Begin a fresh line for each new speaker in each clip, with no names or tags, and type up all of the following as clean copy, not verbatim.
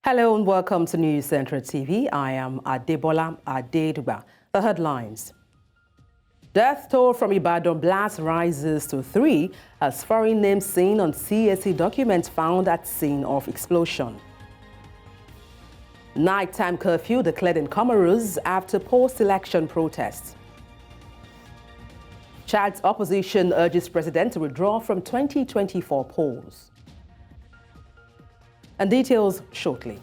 Hello and welcome to News Central TV. I am Adebola Adedugba. The headlines. Death toll from Ibadan blast rises to 3 as foreign names seen on CAC documents found at scene of explosion. Nighttime curfew declared in Comoros after post-election protests. Chad's opposition urges president to withdraw from 2024 polls. And details shortly.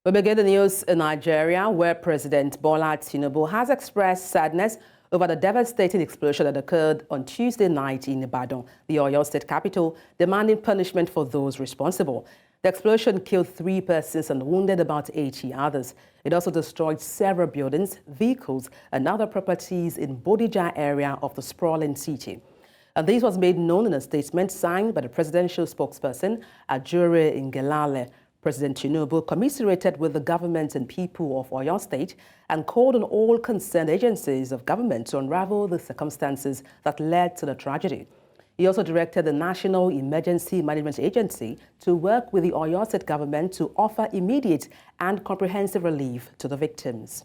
We begin the news in Nigeria, where President Bola Tinubu has expressed sadness over the devastating explosion that occurred on Tuesday night in Ibadan, the Oyo State capital, demanding punishment for those responsible. The explosion killed 3 persons and wounded about 80 others. It also destroyed several buildings, vehicles, and other properties in Bodija area of the sprawling city. And this was made known in a statement signed by the presidential spokesperson, Ajure Ngelale. President Tinubu commiserated with the government and people of Oyo State and called on all concerned agencies of government to unravel the circumstances that led to the tragedy. He also directed the National Emergency Management Agency to work with the Oyo State government to offer immediate and comprehensive relief to the victims.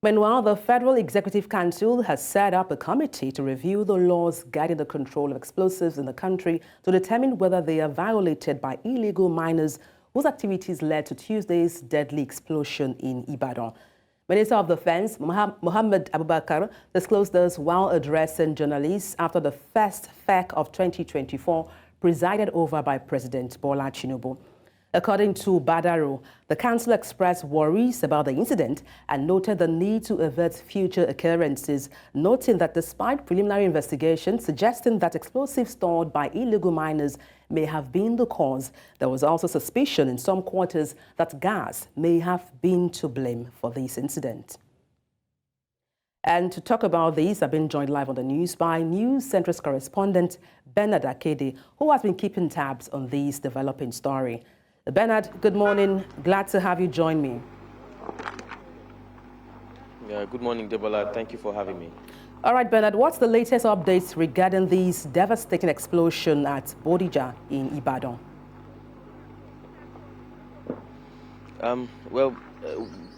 Meanwhile, the Federal Executive Council has set up a committee to review the laws guiding the control of explosives in the country to determine whether they are violated by illegal miners whose activities led to Tuesday's deadly explosion in Ibadan. Minister of Defense Mohammed Abubakar disclosed this while addressing journalists after the first FEC of 2024 presided over by President Bola Tinubu. According to Badaro, the council expressed worries about the incident and noted the need to avert future occurrences, noting that despite preliminary investigations suggesting that explosives stored by illegal miners may have been the cause, there was also suspicion in some quarters that gas may have been to blame for this incident. And to talk about this, I've been joined live on the news by News Central's correspondent Bernard Akede, who has been keeping tabs on this developing story. Bernard, good morning. Glad to have you join me.
Yeah, good morning, Adebola. Thank you for having me.
All right, Bernard, what's the latest updates regarding this devastating explosion at Bodija in Ibadan?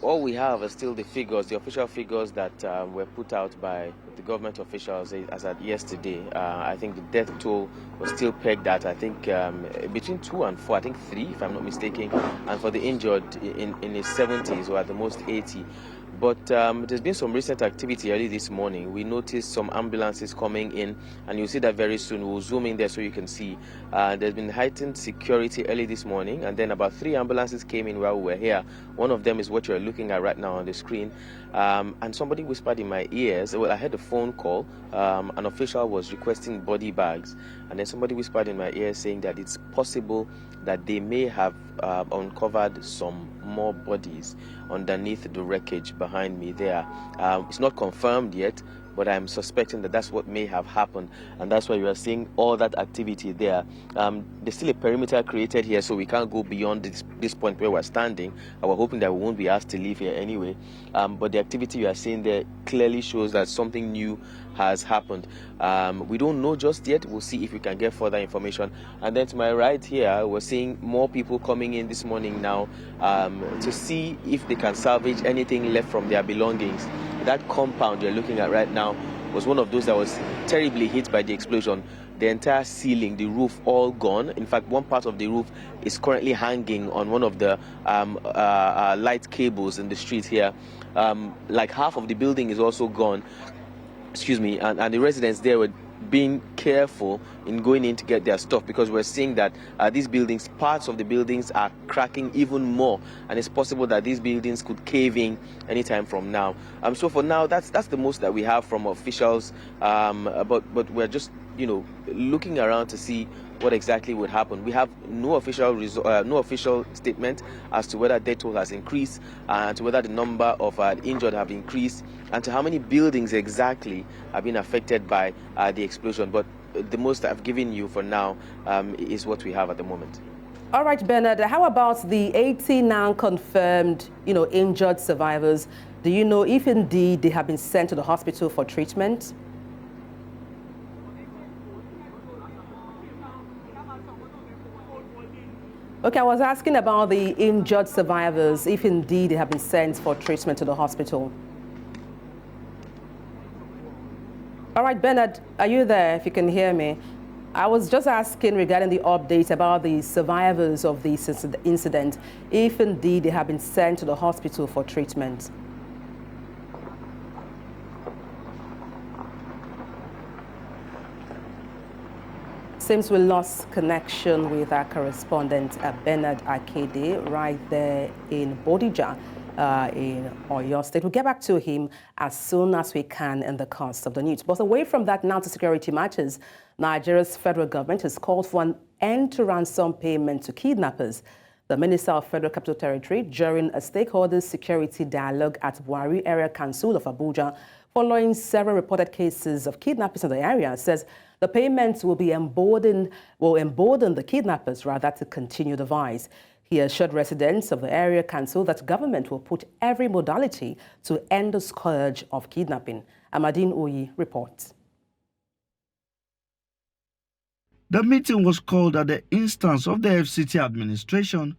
All we have is still the figures, the official figures that were put out by the government officials as at yesterday. I think the death toll was still pegged at, I think, between 2 and 4, I think 3, if I'm not mistaken. And for the injured in his 70s, or at the most 80. But there's been some recent activity early this morning. We noticed some ambulances coming in, and you'll see that very soon. We'll zoom in there so you can see. There's been heightened security early this morning, and then about 3 ambulances came in while we were here. One of them is what you're looking at right now on the screen. And somebody whispered in my ears. Well, I had a phone call. An official was requesting body bags, and then somebody whispered in my ear saying that it's possible that they may have uncovered some more bodies underneath the wreckage behind me there. It's not confirmed yet, but I'm suspecting that that's what may have happened, and that's why you are seeing all that activity there. There's still a perimeter created here, so we can't go beyond this point where we're standing. We're hoping that we won't be asked to leave here anyway. But the activity you are seeing there clearly shows that something new has happened. We don't know just yet. We'll see if we can get further information. And then to my right here, we're seeing more people coming in this morning now to see if they can salvage anything left from their belongings. That compound you're looking at right now was one of those that was terribly hit by the explosion. The entire ceiling, the roof, all gone. In fact, one part of the roof is currently hanging on one of the light cables in the street here. Like half of the building is also gone. Excuse me, and the residents there were being careful in going in to get their stuff, because we're seeing that these buildings, parts of the buildings are cracking even more, and it's possible that these buildings could cave in anytime from now. So for now, that's the most that we have from officials, but we're just looking around to see what exactly would happen. We have no official statement as to whether death toll has increased, and to whether the number of injured have increased, and to how many buildings exactly have been affected by the explosion. But the most I've given you for now is what we have at the moment.
All right, Bernard, how about the 80 now confirmed, injured survivors? Do you know if indeed they have been sent to the hospital for treatment? Okay, I was asking about the injured survivors, if indeed they have been sent for treatment to the hospital. All right, Bernard, are you there, if you can hear me? I was just asking regarding the update about the survivors of this incident, if indeed they have been sent to the hospital for treatment. Seems we lost connection with our correspondent, Bernard Akede, right there in Bodija, in Oyo State. We'll get back to him as soon as we can in the course of the news. But away from that, now to security matters, Nigeria's federal government has called for an end to ransom payment to kidnappers. The Minister of Federal Capital Territory, during a stakeholders security dialogue at Buhari Area Council of Abuja, following several reported cases of kidnappings in the area, says the payments will embolden the kidnappers rather to continue the vice. He assured residents of the area council that government will put every modality to end the scourge of kidnapping. Amadine Oyi reports.
The meeting was called at the instance of the FCT administration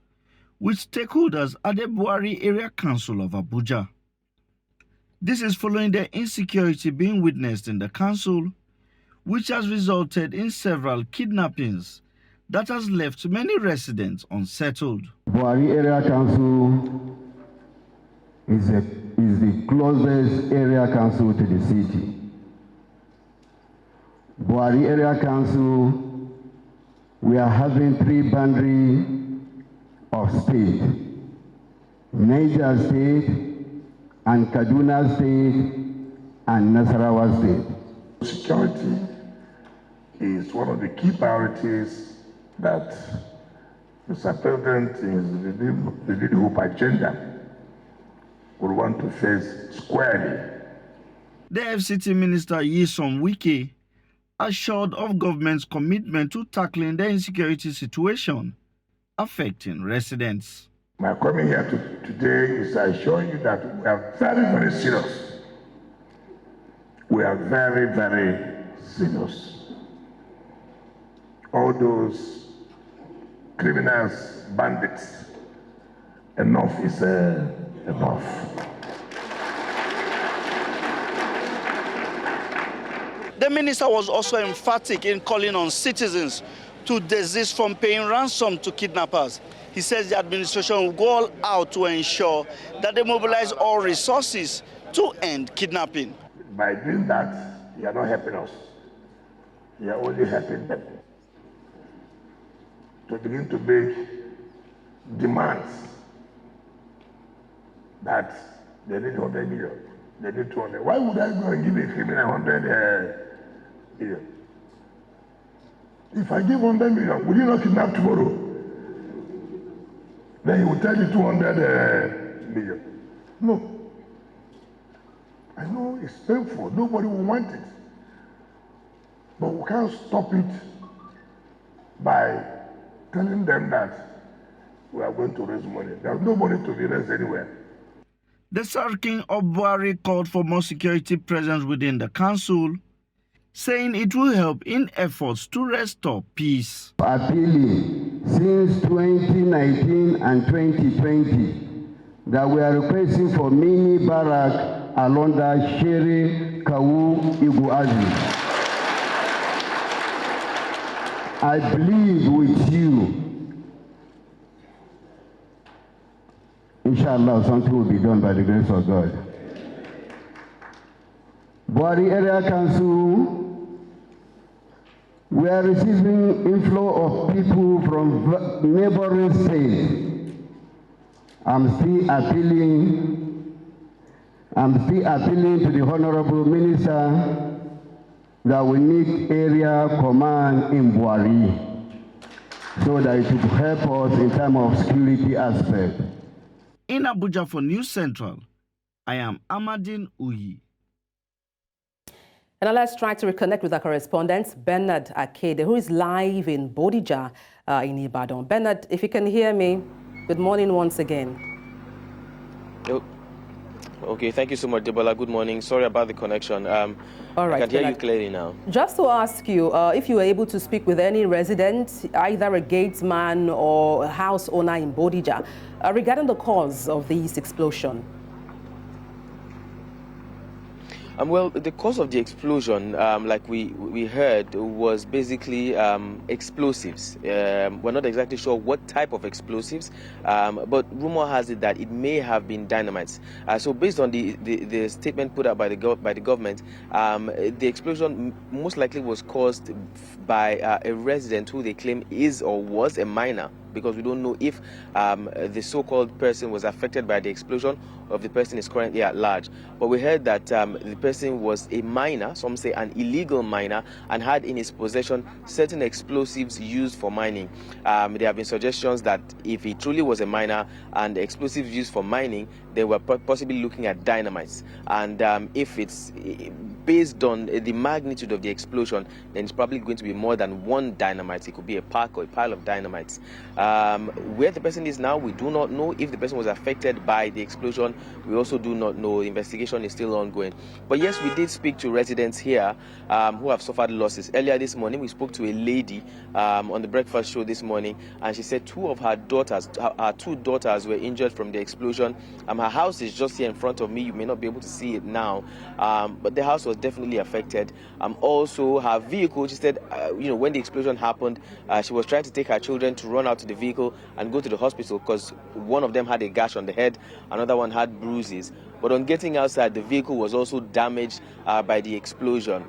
with stakeholders at the Buhari Area Council of Abuja. This is following the insecurity being witnessed in the council, which has resulted in several kidnappings that has left many residents unsettled.
Buhari Area Council is the closest area council to the city. Buhari Area Council, we are having 3 boundaries of state: Niger State, and Kaduna State, and Nasarawa State.
Security is one of the key priorities that Mr. President in the Hope agenda would want to face squarely.
The FCT Minister Nyesom Wike assured of government's commitment to tackling the insecurity situation affecting residents.
My coming here today is to assure you that we are very, very serious. We are very, very serious. All those criminals, bandits, enough is enough.
The minister was also emphatic in calling on citizens to desist from paying ransom to kidnappers. He says the administration will go all out to ensure that they mobilize all resources to end kidnapping.
By doing that, you are not helping us. You are only helping them to begin to make demands that they need 100 million, they need 200. Why would I go and give a criminal 100 million? If I give 100 million, will you not kidnap tomorrow? Then he will tell you 200 million. No. I know it's painful. Nobody will want it. But we can't stop it by telling them that we are going to raise money. There's no money to be raised anywhere.
The Sarkin of Buhari called for more security presence within the council, saying it will help in efforts to restore peace.
Appealing since 2019 and 2020 that we are requesting for mini barrack along the Shere Kawu Iguazi. I believe with you, inshallah, something will be done by the grace of God. Buhari Area Council, we are receiving inflow of people from neighboring states. I'm still appealing to the Honorable Minister that we need area command in Buhari so that it will help us in terms of security aspect.
In Abuja for News Central, I am Amadine Uyi.
And now let's try to reconnect with our correspondent, Bernard Akede, who is live in Bodija in Ibadan. Bernard, if you can hear me, good morning once again.
Okay, thank you so much, Adebola. Good morning. Sorry about the connection.
All right,
I can hear
Bernard,
you clearly now.
Just to ask you, if you were able to speak with any resident, either a gatesman or a house owner in Bodija, regarding the cause of this explosion.
Well, the cause of the explosion, like we heard, was basically explosives. We're not exactly sure what type of explosives, but rumor has it that it may have been dynamites. So based on the statement put out by the government, the explosion most likely was caused by a resident who they claim is or was a minor, because we don't know if the so-called person was affected by the explosion or if the person is currently at large. But we heard that the person was a minor, some say an illegal miner, and had in his possession certain explosives used for mining. There have been suggestions that if he truly was a miner and the explosives used for mining, they were possibly looking at dynamites. And if it's based on the magnitude of the explosion, then it's probably going to be more than one dynamite. It could be a pack or a pile of dynamites. Where the person is now, we do not know. If the person was affected by the explosion, we also do not know. Investigation is still ongoing. But yes, we did speak to residents here who have suffered losses. Earlier this morning, we spoke to a lady on the breakfast show this morning, and she said two of her daughters, her two daughters, were injured from the explosion. Her house is just here in front of me. You may not be able to see it now, but the house was definitely affected. Also, her vehicle, she said, when the explosion happened, she was trying to take her children to run out to the vehicle and go to the hospital because one of them had a gash on the head, another one had bruises. But on getting outside, the vehicle was also damaged by the explosion.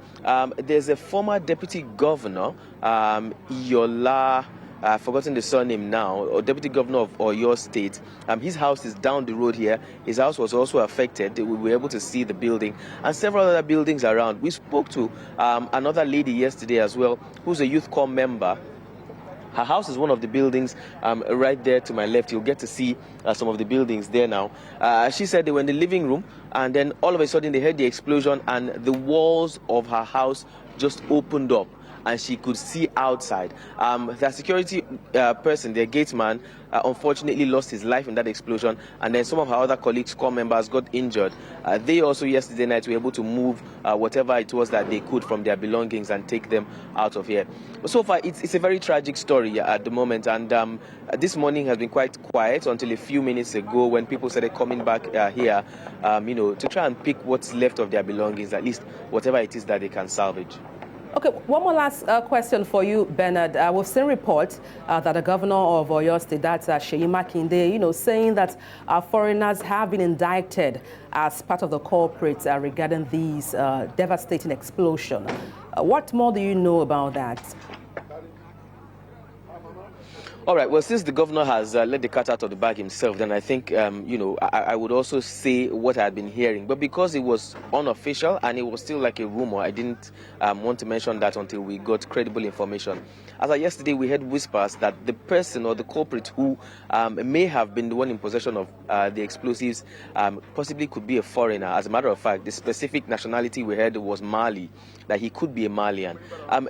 There's a former deputy governor, Iyola, I've forgotten the surname now, or deputy governor of Oyo State. His house is down the road here. His house was also affected. We were able to see the building and several other buildings around. We spoke to another lady yesterday as well, who's a youth corps member. Her house is one of the buildings right there to my left. You'll get to see some of the buildings there now. She said they were in the living room, and then all of a sudden they heard the explosion and the walls of her house just opened up and she could see outside. The security person, the gatesman, unfortunately lost his life in that explosion, and then some of her other colleagues, corps members, got injured. They also yesterday night were able to move whatever it was that they could from their belongings and take them out of here. But so far, it's a very tragic story at the moment, and this morning has been quite quiet until a few minutes ago when people started coming back here, to try and pick what's left of their belongings, at least whatever it is that they can salvage.
Okay, one more last question for you, Bernard. We've seen reports that the governor of Oyo State, that's Seyi Makinde, saying that foreigners have been indicted as part of the culprits regarding these devastating explosion. What more do you know about that?
All right. Well, since the governor has let the cat out of the bag himself, then I think, I would also say what I had been hearing. But because it was unofficial and it was still like a rumor, I didn't want to mention that until we got credible information. As of yesterday, we heard whispers that the person or the culprit who may have been the one in possession of the explosives possibly could be a foreigner. As a matter of fact, the specific nationality we heard was Mali, that he could be a Malian.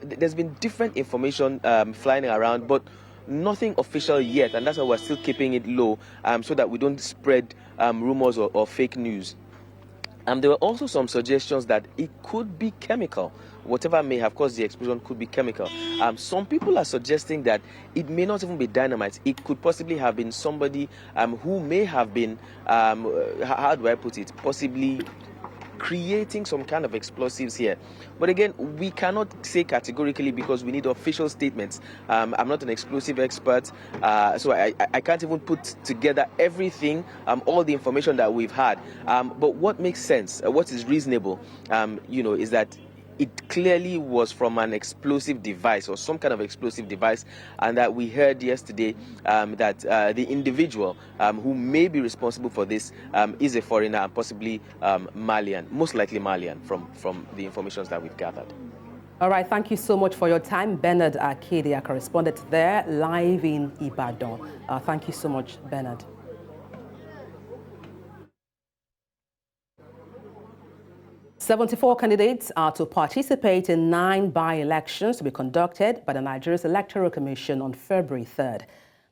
There's been different information flying around, but nothing official yet, and that's why we're still keeping it low, so that we don't spread rumors or fake news. There were also some suggestions that it could be chemical. Whatever may have caused the explosion could be chemical. Some people are suggesting that it may not even be dynamite. It could possibly have been somebody who may have been, how do I put it, possibly creating some kind of explosives here. But again, we cannot say categorically because we need official statements. I'm not an explosive expert, so I can't even put together everything, all the information that we've had. But what makes sense, what is reasonable, is that it clearly was from an explosive device or some kind of explosive device, and that we heard yesterday that the individual who may be responsible for this is a foreigner and possibly Malian, most likely Malian from the information that we've gathered.
All right, thank you so much for your time. Bernard Akede, our correspondent there, live in Ibadan. Thank you so much, Bernard. 74 candidates are to participate in 9 by-elections to be conducted by the Nigeria's Electoral Commission on February 3rd.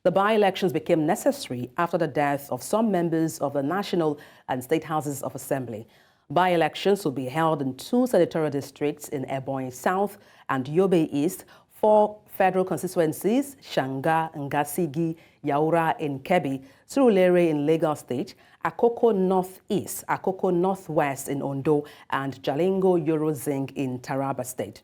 The by-elections became necessary after the death of some members of the National and State Houses of Assembly. By-elections will be held in 2 senatorial districts in Ebonyi South and Yobe East, 4 federal constituencies, Shanga, Ngasigi, Yaura in Kebbi, Surulere in Lagos State, Akoko Northeast, Akoko Northwest in Ondo, and Jalingo Yorozing in Taraba State.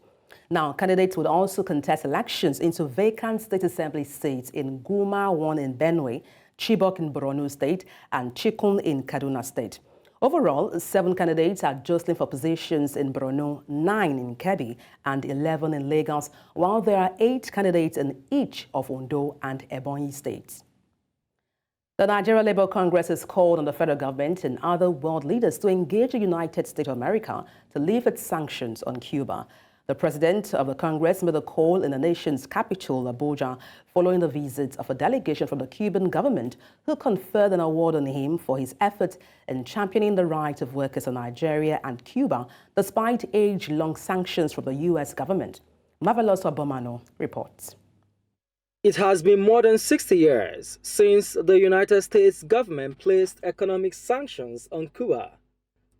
Now, candidates would also contest elections into vacant state assembly seats in Guma 1 in Benue, Chibok in Borno State, and Chikun in Kaduna State. Overall, 7 candidates are jostling for positions in Borno, 9 in Kebbi, and 11 in Lagos, while there are 8 candidates in each of Ondo and Ebonyi states. The Nigeria Labour Congress has called on the federal government and other world leaders to engage the United States of America to lift its sanctions on Cuba. The president of the Congress made a call in the nation's capital, Abuja, following the visit of a delegation from the Cuban government who conferred an award on him for his efforts in championing the rights of workers in Nigeria and Cuba, despite age-long sanctions from the U.S. government. Marvelous Obomano reports.
It has been more than 60 years since the United States government placed economic sanctions on Cuba.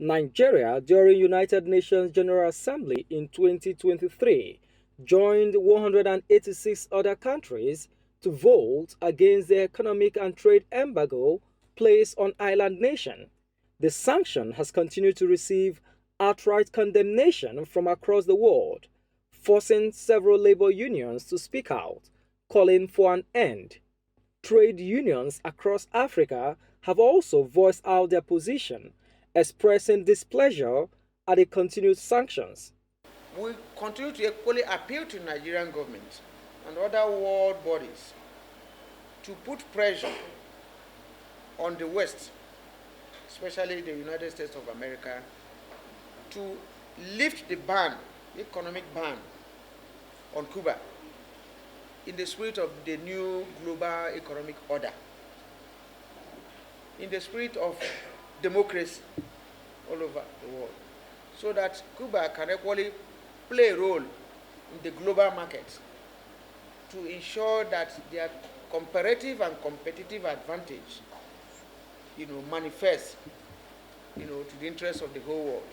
Nigeria, during United Nations General Assembly in 2023, joined 186 other countries to vote against the economic and trade embargo placed on island nation. The sanction has continued to receive outright condemnation from across the world, forcing several labor unions to speak out, calling for an end. Trade unions across Africa have also voiced out their position, expressing displeasure at the continued sanctions.
We continue to equally appeal to the Nigerian government and other world bodies to put pressure on the West, especially the United States of America, to lift the ban, the economic ban on Cuba in the spirit of the new global economic order, in the spirit of democracy all over the world, so that Cuba can equally play a role in the global market to ensure that their comparative and competitive advantage, manifests, to the interest of the whole world.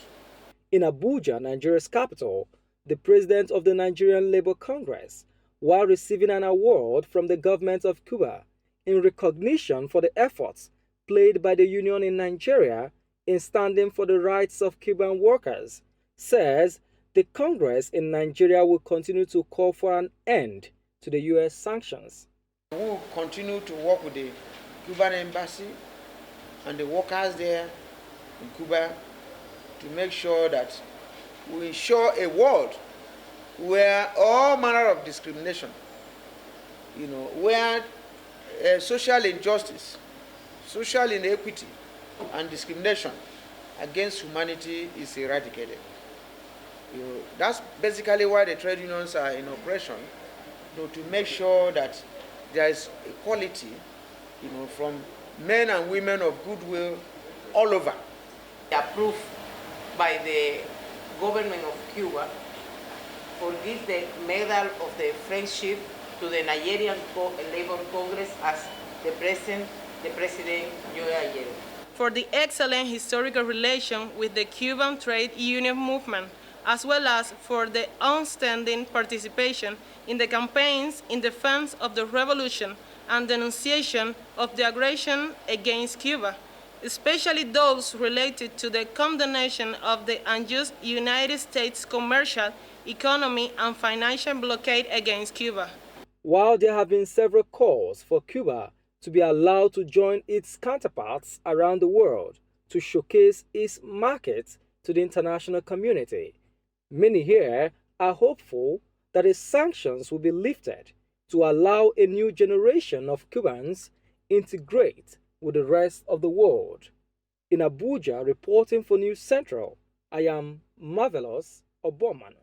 In Abuja, Nigeria's capital, the president of the Nigerian Labour Congress, while receiving an award from the government of Cuba in recognition for the efforts played by the union in Nigeria in standing for the rights of Cuban workers, says the Congress in Nigeria will continue to call for an end to the U.S. sanctions.
We will continue to work with the Cuban embassy and the workers there in Cuba to make sure that we ensure a world where all manner of discrimination, where social injustice, social inequity, and discrimination against humanity is eradicated. That's basically why the trade unions are in operation, to make sure that there is equality, from men and women of goodwill all over.
Approved by the government of Cuba for give the Medal of the Friendship to the Nigerian Labour Congress as the President Oyo.
For the excellent historical relation with the Cuban trade union movement, as well as for the outstanding participation in the campaigns in defense of the revolution and denunciation of the aggression against Cuba, especially those related to the condemnation of the unjust United States commercial, economy, and financial blockade against Cuba.
While there have been several calls for Cuba to be allowed to join its counterparts around the world to showcase its market to the international community, many here are hopeful that the sanctions will be lifted to allow a new generation of Cubans integrate with the rest of the world. In Abuja, reporting for News Central, I am Marvelous Obomano.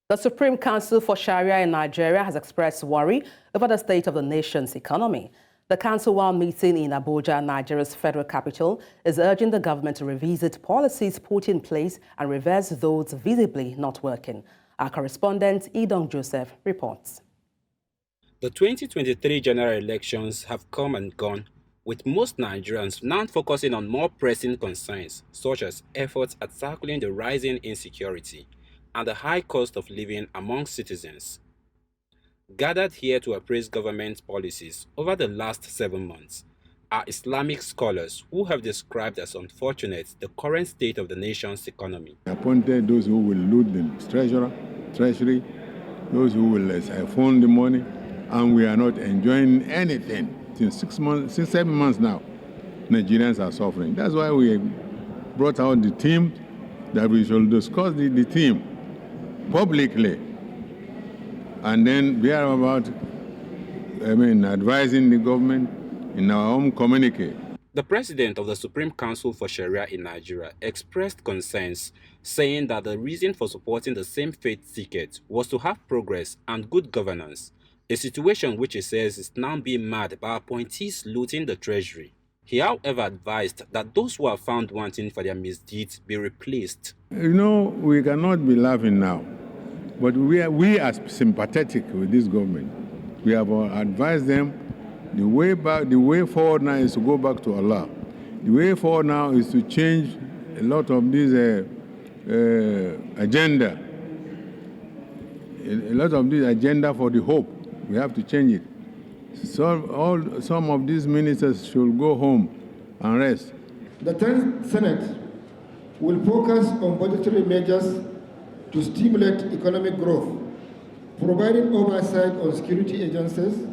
The Supreme Council for Sharia in Nigeria has expressed worry over the state of the nation's economy. The council-wide meeting in Abuja, Nigeria's federal capital, is urging the government to revisit policies put in place and reverse those visibly not working. Our correspondent, Idong Joseph, reports.
The 2023 general elections have come and gone, with most Nigerians now focusing on more pressing concerns, such as efforts at tackling the rising insecurity and the high cost of living among citizens. Gathered here to appraise government policies over the last 7 months are Islamic scholars who have described as unfortunate the current state of the nation's economy.
Appointed those who will loot the treasury, those who will siphon the money, and we are not enjoying anything. Since 7 months now, Nigerians are suffering. That's why we brought out the team that we shall discuss the theme publicly, and then we are about, advising the government in our own communique.
The president of the Supreme Council for Sharia in Nigeria expressed concerns, saying that the reason for supporting the same-faith ticket was to have progress and good governance, a situation which he says is now being marred by appointees looting the treasury. He, however, advised that those who are found wanting for their misdeeds be replaced.
We cannot be laughing now, but we are sympathetic with this government. We have advised them the way forward now is to go back to Allah. The way forward now is to change a lot of this agenda. A lot of this agenda for the hope. We have to change it. Some of these ministers should go home and rest.
The 10th Senate will focus on budgetary measures to stimulate economic growth, providing oversight on security agencies,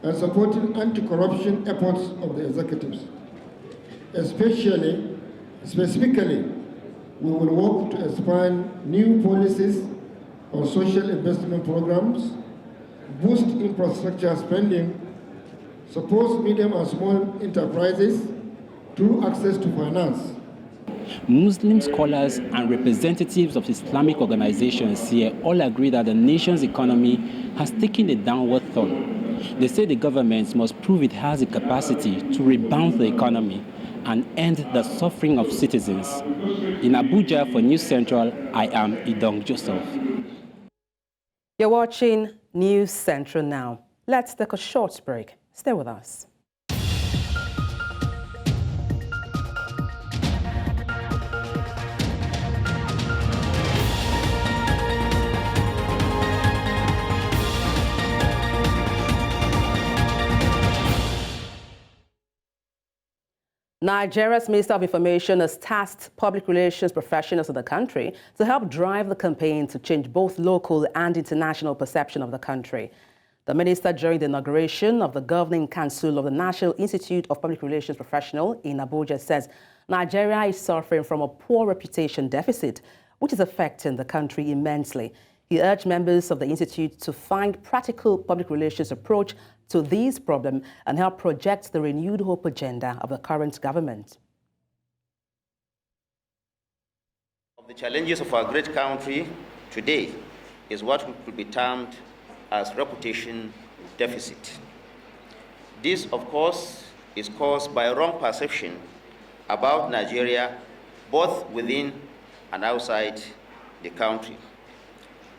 and supporting anti-corruption efforts of the executives. Specifically, we will work to expand new policies on social investment programs, boost infrastructure spending, support medium and small enterprises through access to finance.
Muslim scholars and representatives of Islamic organizations here all agree that the nation's economy has taken a downward turn. They say the government must prove it has the capacity to rebound the economy and end the suffering of citizens. In Abuja for News Central, I am Idong Joseph.
You're watching News Central now. Let's take a short break. Stay with us. Nigeria's Minister of Information has tasked public relations professionals of the country to help drive the campaign to change both local and international perception of the country. The minister, during the inauguration of the Governing Council of the National Institute of Public Relations Professionals in Abuja, says Nigeria is suffering from a poor reputation deficit, which is affecting the country immensely. He urged members of the institute to find practical public relations approach to these problems and help project the renewed hope agenda of the current government.
The challenges of our great country today is what could be termed as reputation deficit. This, of course, is caused by a wrong perception about Nigeria, both within and outside the country.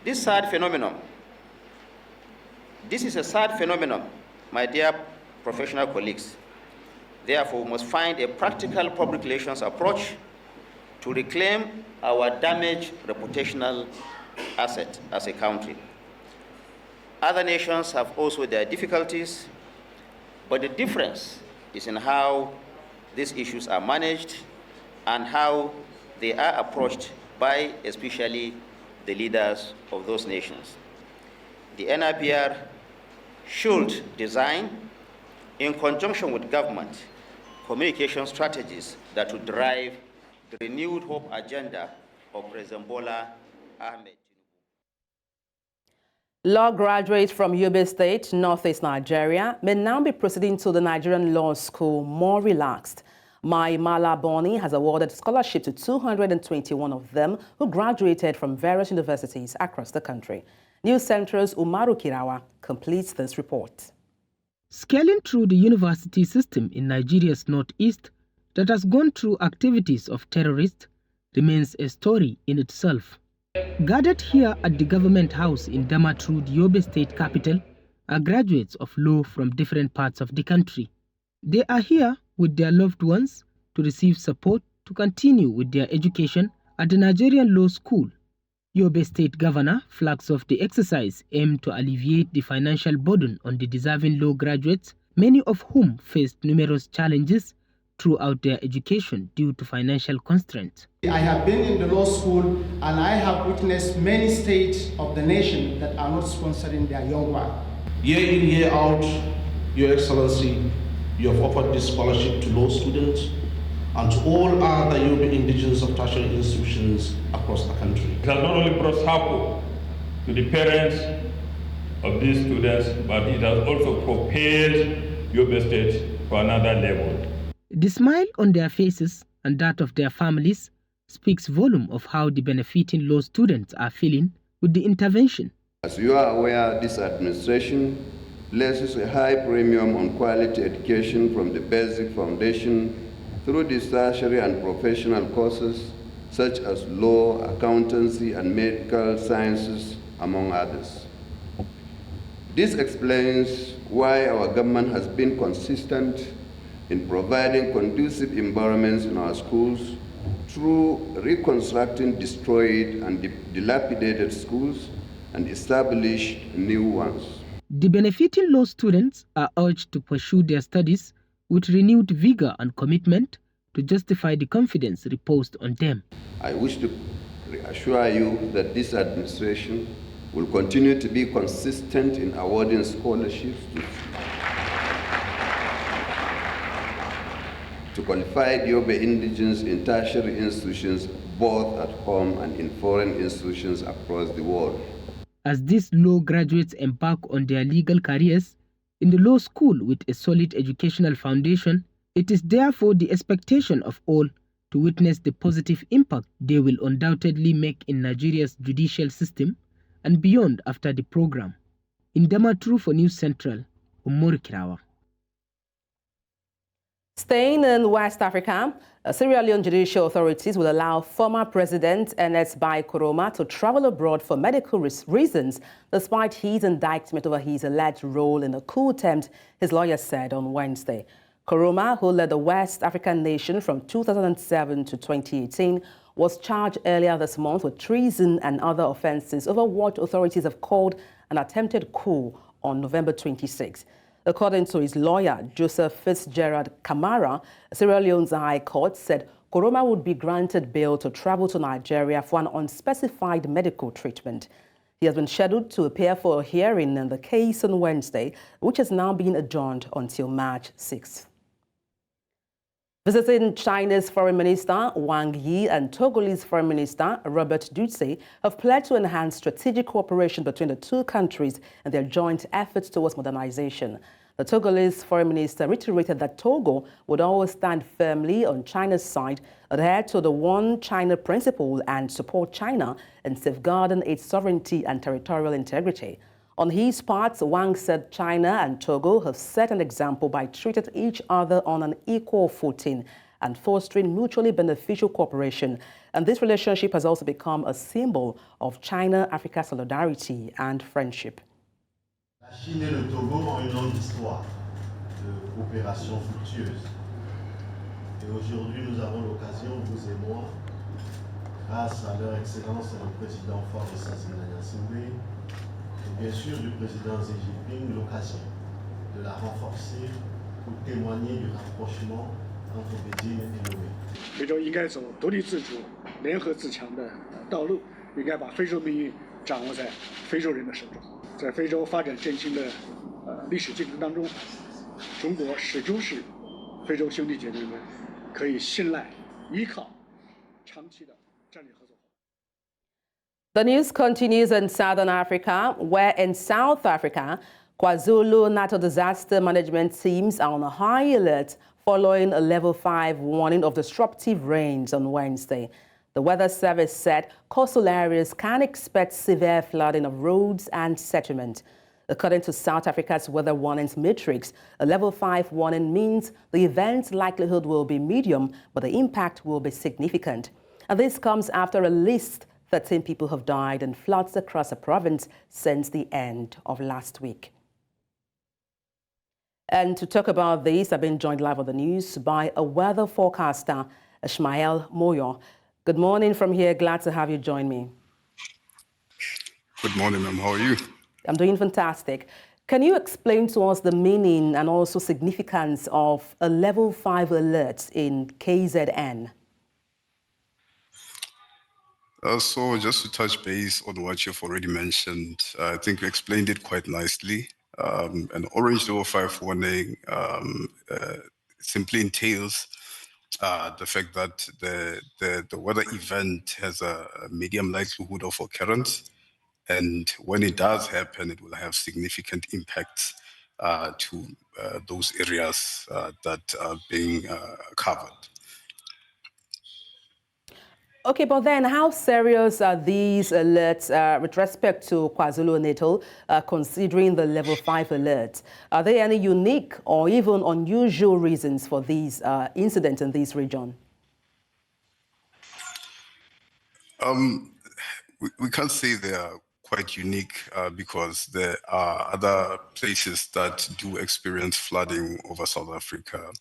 This is a sad phenomenon, my dear professional colleagues. Therefore, we must find a practical public relations approach to reclaim our damaged reputational asset as a country. Other nations have also their difficulties, but the difference is in how these issues are managed and how they are approached by especially the leaders of those nations. The NIPR should design, in conjunction with government, communication strategies that would drive the renewed hope agenda of President Bola Ahmed.
Law graduates from Oyo State, Northeast Nigeria, may now be proceeding to the Nigerian Law School more relaxed. Mai Mala Boni has awarded scholarship to 221 of them who graduated from various universities across the country. News Central's Umaru Kirawa completes this report.
Scaling through the university system in Nigeria's northeast that has gone through activities of terrorists remains a story in itself. Gathered here at the government house in Damaturu, the Oyo State capital, are graduates of law from different parts of the country. They are here with their loved ones to receive support to continue with their education at the Nigerian Law School. Oyo State Governor flags off the exercise aimed to alleviate the financial burden on the deserving law graduates, many of whom faced numerous challenges throughout their education due to financial constraints.
I have been in the law school and I have witnessed many states of the nation that are not sponsoring their young ones.
Year in, year out, Your Excellency, you have offered this scholarship to law students and to all other Yoruba indigenous of tertiary institutions across the country.
It has not only brought support to the parents of these students, but it has also propelled Yoruba State to another level.
The smile on their faces and that of their families speaks volume of how the benefiting law students are feeling with the intervention.
As you are aware, this administration places a high premium on quality education from the basic foundation through the tertiary and professional courses such as law, accountancy, and medical sciences, among others. This explains why our government has been consistent in providing conducive environments in our schools through reconstructing destroyed and dilapidated schools and establish new ones.
The benefiting law students are urged to pursue their studies with renewed vigor and commitment to justify the confidence reposed on them.
I wish to reassure you that this administration will continue to be consistent in awarding scholarships to qualified Yoruba indigenes in tertiary institutions, both at home and in foreign institutions across the world.
As these law graduates embark on their legal careers in the law school with a solid educational foundation, it is therefore the expectation of all to witness the positive impact they will undoubtedly make in Nigeria's judicial system and beyond after the program. In Damaturu for News Central, Umori Kirawa.
Staying in West Africa, Sierra Leone judicial authorities will allow former President Ernest Bai Koroma to travel abroad for medical reasons, despite his indictment over his alleged role in a coup attempt, his lawyer said on Wednesday. Koroma, who led the West African nation from 2007 to 2018, was charged earlier this month with treason and other offenses over what authorities have called an attempted coup on November 26. According to his lawyer, Joseph Fitzgerald Kamara, Sierra Leone's High Court said Koroma would be granted bail to travel to Nigeria for an unspecified medical treatment. He has been scheduled to appear for a hearing in the case on Wednesday, which has now been adjourned until March 6th. Visiting China's Foreign Minister Wang Yi and Togolese Foreign Minister Robert Dutse have pledged to enhance strategic cooperation between the two countries and their joint efforts towards modernization. The Togolese Foreign Minister reiterated that Togo would always stand firmly on China's side, adhere to the One China principle, and support China in safeguarding its sovereignty and territorial integrity. On his part, Wang said China and Togo have set an example by treating each other on an equal footing and fostering mutually beneficial cooperation. And this relationship has also become a symbol of China-Africa solidarity and friendship.
La Chine et le Togo ont une longue histoire de coopération fructueuse. Et aujourd'hui, nous avons l'occasion, vous et moi, grâce à leur Excellence le Président Faure Gnassingbé, et bien sûr du président Xi Jinping, l'occasion de la renforcer pour témoigner du rapprochement entre Beijing et Lomé.
非洲应该走独立自主、联合自强的道路，应该把非洲命运掌握在非洲人的手中。在非洲发展振兴的历史进程当中，中国始终是非洲兄弟姐妹们可以信赖、依靠、长期的战略合作。
The news continues in Southern Africa, where in South Africa, KwaZulu Natal disaster management teams are on a high alert following a level 5 warning of disruptive rains on Wednesday. The Weather Service said coastal areas can expect severe flooding of roads and settlement. According to South Africa's weather warnings matrix, a level 5 warning means the event's likelihood will be medium, but the impact will be significant. And this comes after at least 13 people have died in floods across the province since the end of last week. And to talk about this, I've been joined live on the news by a weather forecaster, Ishmael Moyo. Good morning from here. Glad to have you join me.
Good morning, ma'am. How are you?
I'm doing fantastic. Can you explain to us the meaning and also significance of a level 5 alert in KZN?
So just to touch base on what you've already mentioned, I think you explained it quite nicely. An orange level 5 warning simply entails the fact that the weather event has a medium likelihood of occurrence. And when it does happen, it will have significant impacts to those areas that are being covered.
Okay, but then how serious are these alerts with respect to KwaZulu-Natal, considering the level 5 alert? Are there any unique or even unusual reasons for these incidents in this region?
We can't say they are quite unique because there are other places that do experience flooding over South Africa.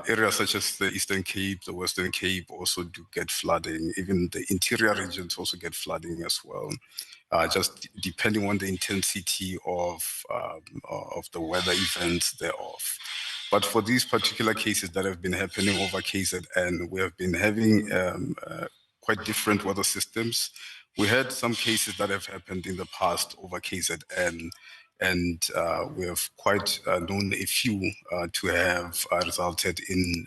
Areas such as the Eastern Cape, the Western Cape also do get flooding. Even the interior regions also get flooding as well. Just depending on the intensity of the weather events thereof. But for these particular cases that have been happening over KZN, we have been having quite different weather systems. We had some cases that have happened in the past over KZN, and we have quite known a few to have resulted in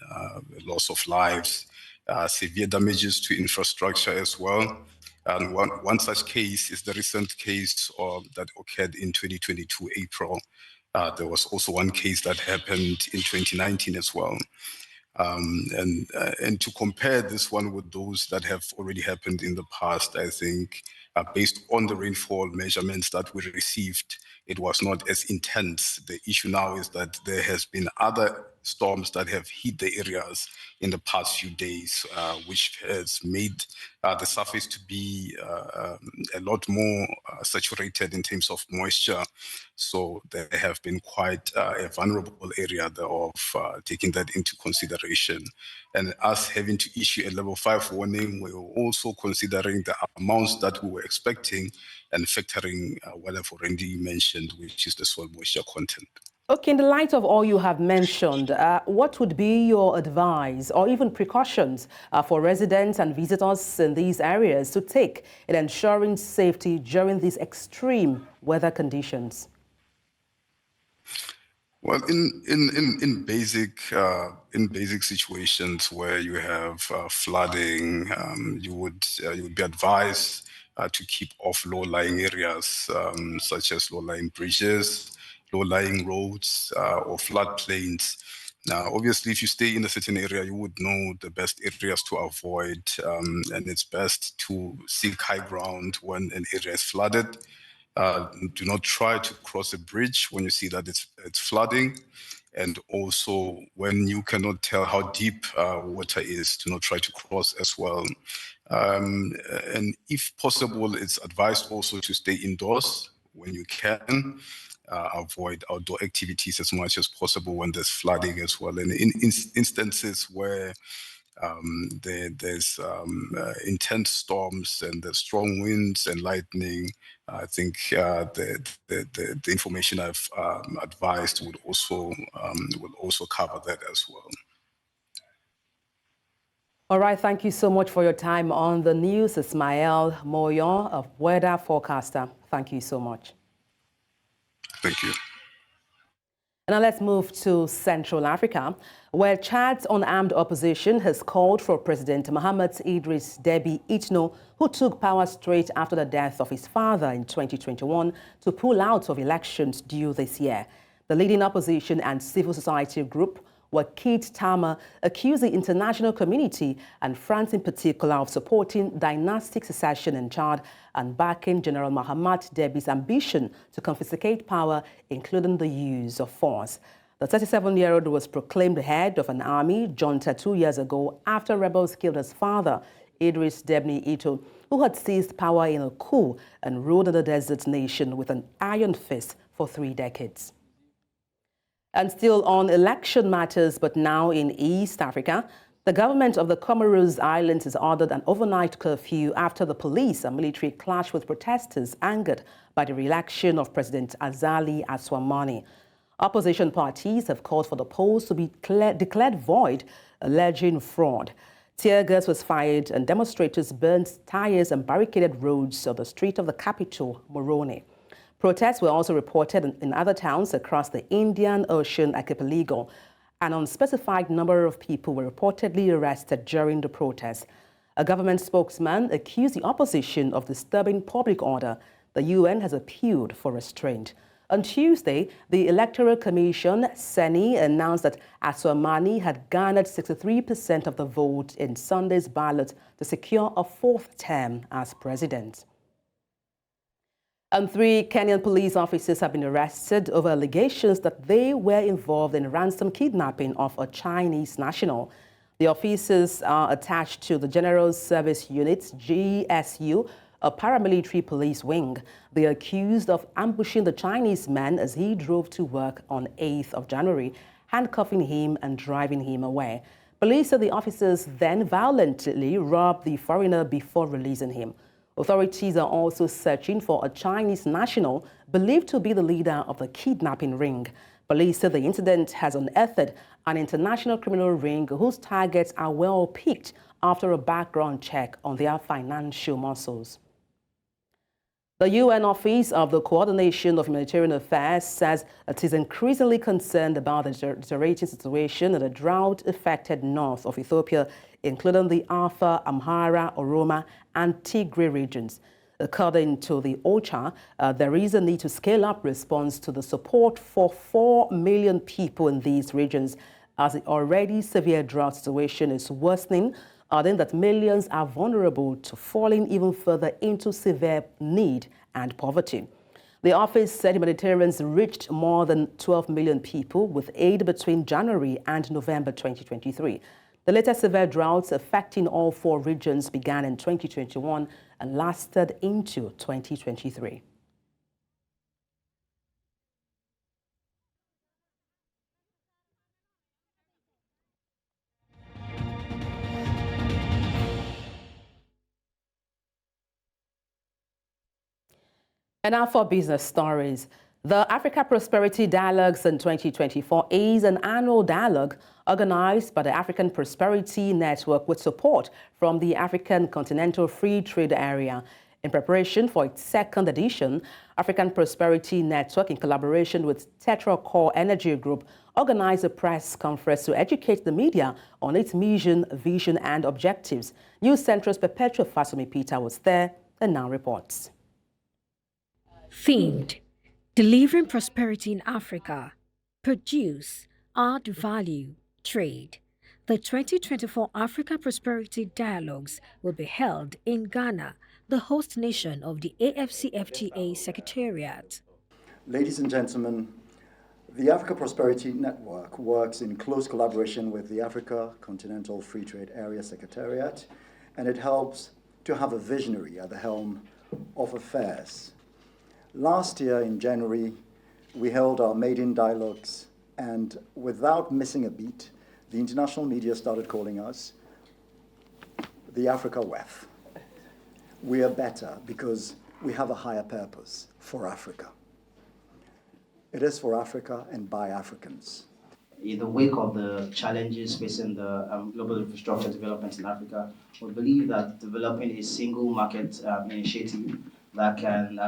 loss of lives, severe damages to infrastructure as well. And one such case is the recent case that occurred in 2022 April. There was also one case that happened in 2019 as well. And to compare this one with those that have already happened in the past, I think based on the rainfall measurements that we received, it was not as intense. The issue now is that there has been other storms that have hit the areas in the past few days, which has made the surface to be a lot more saturated in terms of moisture. So there have been quite a vulnerable area of taking that into consideration. And us having to issue a level 5 warning, we were also considering the amounts that we were expecting and factoring what I've already mentioned, which is the soil moisture content.
Okay, in the light of all you have mentioned, what would be your advice or even precautions for residents and visitors in these areas to take in ensuring safety during these extreme weather conditions?
Well, in basic situations where you have flooding, you would be advised to keep off low-lying areas such as low-lying bridges, low-lying roads, or floodplains. Now, obviously, if you stay in a certain area, you would know the best areas to avoid, and it's best to seek high ground when an area is flooded. Do not try to cross a bridge when you see that it's flooding. And also, when you cannot tell how deep water is, do not try to cross as well. And if possible, it's advised also to stay indoors when you can. Avoid outdoor activities as much as possible when there's flooding as well. And in instances where there's intense storms and there's strong winds and lightning, I think the information I've advised would also cover that as well.
All right, thank you so much for your time on the news, Ismael Moyo, a weather forecaster. Thank you so much.
Thank you.
And now let's move to Central Africa, where Chad's unarmed opposition has called for President Mohamed Idris Deby Itno, who took power straight after the death of his father in 2021, to pull out of elections due this year. The leading opposition and civil society group where Keith Starmer accused the international community and France in particular of supporting dynastic secession in Chad and backing General Mahamat Debi's ambition to confiscate power, including the use of force. The 37-year-old was proclaimed head of an army junta 2 years ago after rebels killed his father, Idris Debny Itto, who had seized power in a coup and ruled the desert nation with an iron fist for 3 decades. And still on election matters, but now in East Africa, the government of the Comoros Islands has ordered an overnight curfew after the police and military clashed with protesters angered by the re-election of President Azali Assoumani. Opposition parties have called for the polls to be declared void, alleging fraud. Tear gas was fired and demonstrators burned tires and barricaded roads on the street of the capital, Moroni. Protests were also reported in other towns across the Indian Ocean archipelago. An unspecified number of people were reportedly arrested during the protests. A government spokesman accused the opposition of disturbing public order. The UN has appealed for restraint. On Tuesday, the Electoral Commission, CENI, announced that Assoumani had garnered 63% of the vote in Sunday's ballot to secure a 4th term as president. And 3 Kenyan police officers have been arrested over allegations that they were involved in ransom kidnapping of a Chinese national. The officers are attached to the General Service Unit, GSU, a paramilitary police wing. They are accused of ambushing the Chinese man as he drove to work on 8th of January, handcuffing him and driving him away. Police said the officers then violently robbed the foreigner before releasing him. Authorities are also searching for a Chinese national believed to be the leader of the kidnapping ring. Police said the incident has unearthed an international criminal ring whose targets are well picked after a background check on their financial muscles. The UN Office of the Coordination of Humanitarian Affairs says it is increasingly concerned about the deteriorating situation in the drought-affected north of Ethiopia, including the Afar, Amhara, Oroma, and Tigray regions. According to the OCHA, there is a need to scale up response to the support for 4 million people in these regions, as the already severe drought situation is worsening, adding that millions are vulnerable to falling even further into severe need and poverty. The office said humanitarians reached more than 12 million people with aid between January and November 2023. The latest severe droughts affecting all 4 regions began in 2021 and lasted into 2023. And now for business stories. The Africa Prosperity Dialogues in 2024 is an annual dialogue organized by the African Prosperity Network with support from the African Continental Free Trade Area. In preparation for its 2nd edition, African Prosperity Network, in collaboration with Tetra Core Energy Group, organized a press conference to educate the media on its mission, vision, and objectives. News Central's Perpetua Fasumi Peter was there and now reports.
Themed, Delivering Prosperity in Africa, Produce, Add Value, Trade. The 2024 Africa Prosperity Dialogues will be held in Ghana, the host nation of the AFCFTA Secretariat.
Ladies and gentlemen, the Africa Prosperity Network works in close collaboration with the Africa Continental Free Trade Area Secretariat, and it helps to have a visionary at the helm of affairs. Last year in January, we held our maiden dialogues, and without missing a beat, the international media started calling us the Africa WEF. We are better because we have a higher purpose for Africa. It is for Africa and by Africans.
In the wake of the challenges facing the global infrastructure development in Africa, we believe that developing a single market initiative that can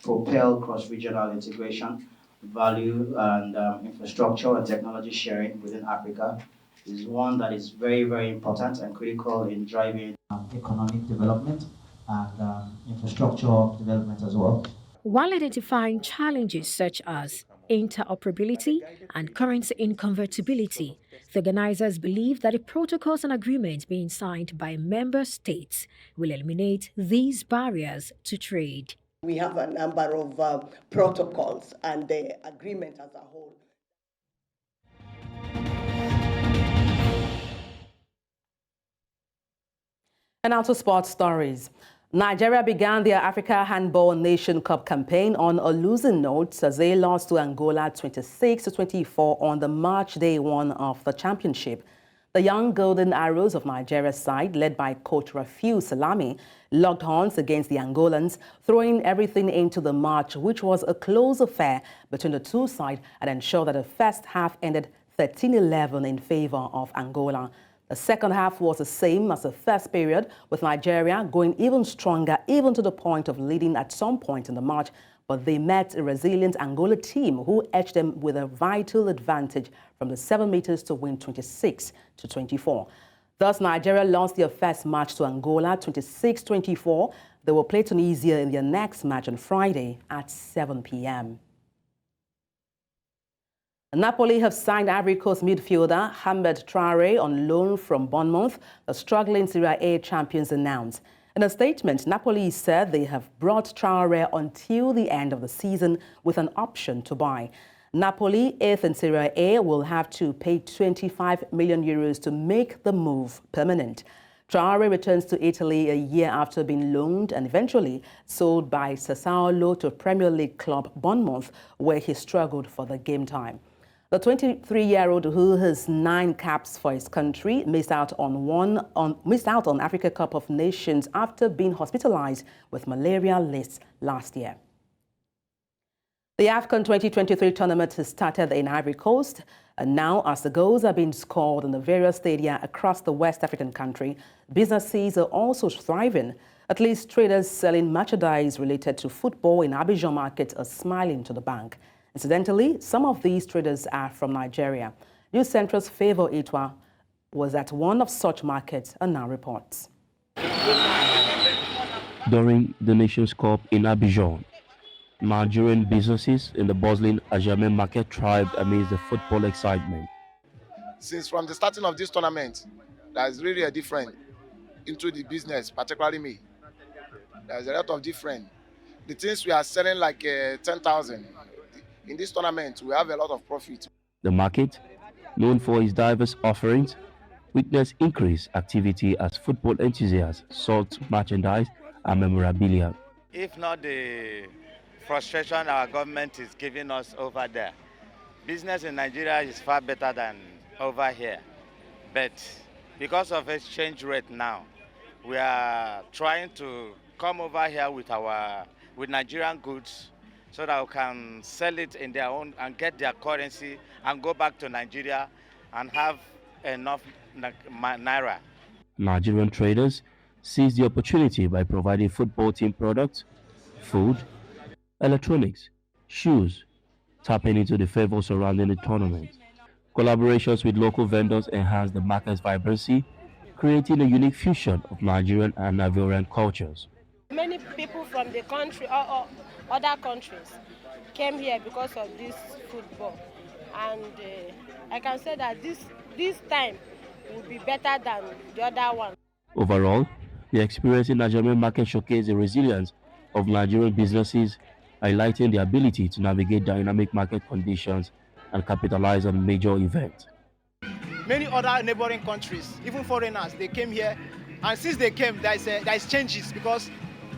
propel cross-regional integration, value and infrastructure and technology sharing within Africa is one that is very, very important and critical in driving economic development and infrastructure development as well.
While identifying challenges such as interoperability, and currency inconvertibility. The organizers believe that the protocols and agreements being signed by member states will eliminate these barriers to trade.
We have a number of protocols and the agreement as a whole.
And now to sports stories. Nigeria began their Africa Handball Nation Cup campaign on a losing note as they lost to Angola 26-24 on the March day one of the championship. The young Golden Arrows of Nigeria's side, led by coach Rafiu Salami, locked horns against the Angolans, throwing everything into the match, which was a close affair between the two sides and ensured that the first half ended 13-11 in favor of Angola. The second half was the same as the first period, with Nigeria going even stronger, even to the point of leading at some point in the match. But they met a resilient Angola team who edged them with a vital advantage from the 7 meters to win 26-24. Thus, Nigeria lost their first match to Angola 26-24. They will play Tunisia in their next match on Friday at 7 p.m. Napoli have signed Ivory Coast midfielder Hamad Traoré on loan from Bournemouth, the struggling Serie A champions announced. In a statement, Napoli said they have brought Traoré until the end of the season with an option to buy. Napoli, 8th in Serie A, will have to pay €25 million to make the move permanent. Traoré returns to Italy a year after being loaned and eventually sold by Sassuolo to Premier League club Bournemouth, where he struggled for the game time. The 23-year-old, who has 9 caps for his country, missed out on Africa Cup of Nations after being hospitalized with malaria last year. The AFCON 2023 tournament has started in Ivory Coast, and now as the goals are being scored in the various stadia across the West African country, businesses are also thriving. At least traders selling merchandise related to football in Abidjan market are smiling to the bank. Incidentally, some of these traders are from Nigeria. News Central's Favor Itwa was at one of such markets and now reports.
During the Nations Cup in Abidjan, Nigerian businesses in the bustling Ajame market thrived amidst the football excitement.
Since from the starting of this tournament, there's really a difference into the business, particularly me. There's a lot of difference. The things we are selling like 10,000. In this tournament, we have a lot of profit.
The market, known for its diverse offerings, witnessed increased activity as football enthusiasts sought merchandise and memorabilia.
If not the frustration our government is giving us over there, business in Nigeria is far better than over here. But because of exchange rate now, we are trying to come over here with Nigerian goods, so that we can sell it in their own and get their currency and go back to Nigeria and have enough naira.
Nigerian traders seized the opportunity by providing football team products, food, electronics, shoes, tapping into the favor surrounding the tournament. Collaborations with local vendors enhanced the market's vibrancy, creating a unique fusion of Nigerian and Ivorian cultures.
Many people from the country or other countries came here because of this football, and I can say that this time will be better than the other one.
Overall, the experience in Nigerian market showcased the resilience of Nigerian businesses, highlighting the ability to navigate dynamic market conditions and capitalize on major events.
Many other neighboring countries, even foreigners, they came here, and since they came, there is changes because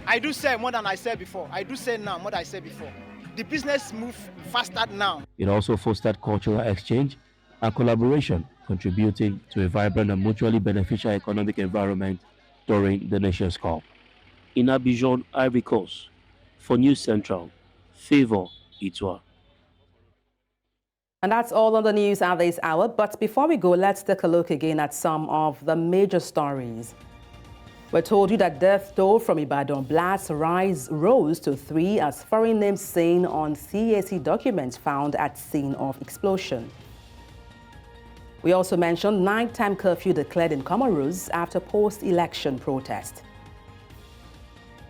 I do sell more than I said before. I do sell now more than I said before. The business moves faster now.
It also fostered cultural exchange and collaboration, contributing to a vibrant and mutually beneficial economic environment during the Nations Cup. In Abidjan, Ivory Coast, for News Central, Favor Itwa.
And that's all on the news at this hour. But before we go, let's take a look again at some of the major stories. We told you that death toll from Ibadan blast rose to 3 as foreign names seen on CAC documents found at scene of explosion. We also mentioned nighttime curfew declared in Comoros after post-election protest.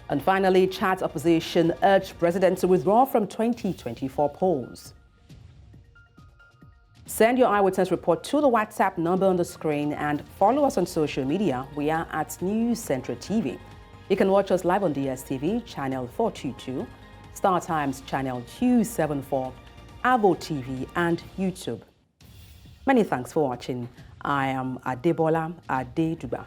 And finally, Chad's opposition urged president to withdraw from 2024 polls. Send your eyewitness report to the WhatsApp number on the screen and follow us on social media. We are at News Central TV. You can watch us live on DSTV, channel 422, Star Times, channel 274, Avo TV, and YouTube. Many thanks for watching. I am Adebola Adedugba.